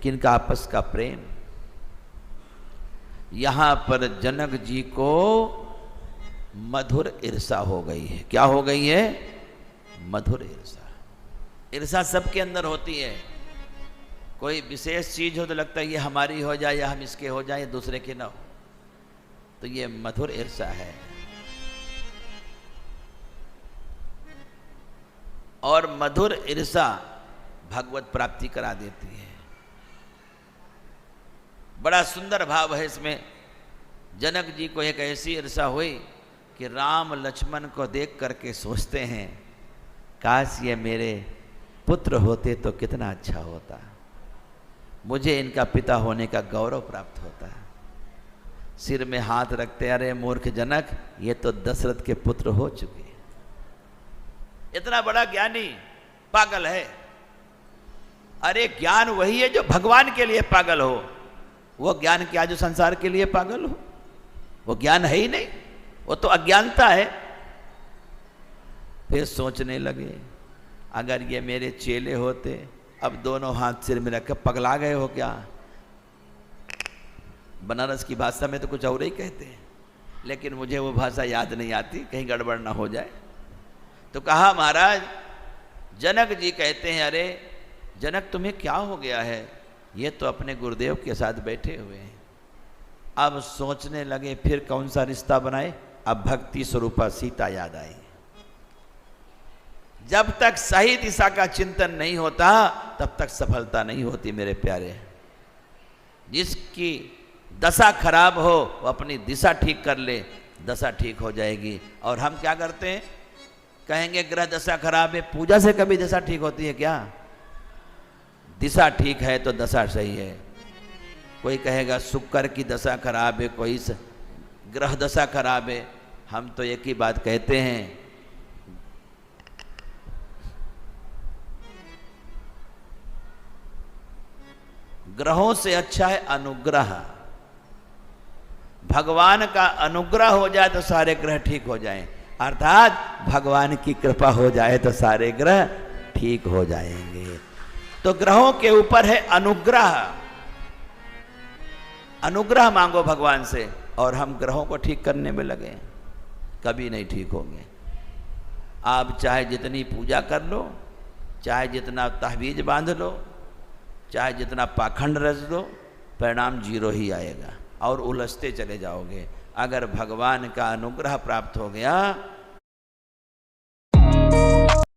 किनका आपस का प्रेम। यहां पर जनक जी को मधुर ईर्षा हो गई है। क्या हो गई है? मधुर ईर्षा। ईर्षा सबके अंदर होती है। कोई विशेष चीज हो तो लगता है ये हमारी हो जाए या हम इसके हो जाए, दूसरे के ना हो, तो ये मधुर ईर्षा है। और मधुर ईर्षा भगवत प्राप्ति करा देती है। बड़ा सुंदर भाव है इसमें। जनक जी को एक ऐसी ईर्षा हुई कि राम लक्ष्मण को देख करके सोचते हैं, काश ये मेरे पुत्र होते तो कितना अच्छा होता, मुझे इनका पिता होने का गौरव प्राप्त होता। सिर में हाथ रखते, अरे मूर्ख जनक, ये तो दशरथ के पुत्र हो चुके। इतना बड़ा ज्ञानी पागल है। अरे ज्ञान वही है जो भगवान के लिए पागल हो। वो ज्ञान क्या जो संसार के लिए पागल हो? वो ज्ञान है ही नहीं, वो तो अज्ञानता है। फिर सोचने लगे, अगर ये मेरे चेले होते, अब दोनों हाथ सिर में रख, पगला गए हो क्या? बनारस की भाषा में तो कुछ और ही कहते हैं, लेकिन मुझे वो भाषा याद नहीं आती, कहीं गड़बड़ ना हो जाए। तो कहा, महाराज, जनक जी कहते हैं, अरे जनक तुम्हें क्या हो गया है? ये तो अपने गुरुदेव के साथ बैठे हुए हैं। अब सोचने लगे फिर कौन सा रिश्ता बनाए। अब भक्ति स्वरूपा सीता याद आई। जब तक सही दिशा का चिंतन नहीं होता तब तक सफलता नहीं होती मेरे प्यारे। जिसकी दशा खराब हो वो अपनी दिशा ठीक कर ले, दशा ठीक हो जाएगी। और हम क्या करते हैं? कहेंगे ग्रह दशा खराब है, पूजा से कभी दशा ठीक होती है क्या? दिशा ठीक है तो दशा सही है। कोई कहेगा शुक्र की दशा खराब है, कोई ग्रह दशा खराब है। हम तो एक ही बात कहते हैं, ग्रहों से अच्छा है अनुग्रह। भगवान का अनुग्रह हो जाए तो सारे ग्रह ठीक हो जाएं, अर्थात भगवान की कृपा हो जाए तो सारे ग्रह ठीक हो जाएंगे। तो ग्रहों के ऊपर है अनुग्रह। अनुग्रह मांगो भगवान से, और हम ग्रहों को ठीक करने में लगे, कभी नहीं ठीक होंगे। आप चाहे जितनी पूजा कर लो, चाहे जितना तहवीज बांध लो, चाहे जितना पाखंड रच दो, परिणाम जीरो ही आएगा और उलझते चले जाओगे। अगर भगवान का अनुग्रह प्राप्त हो गया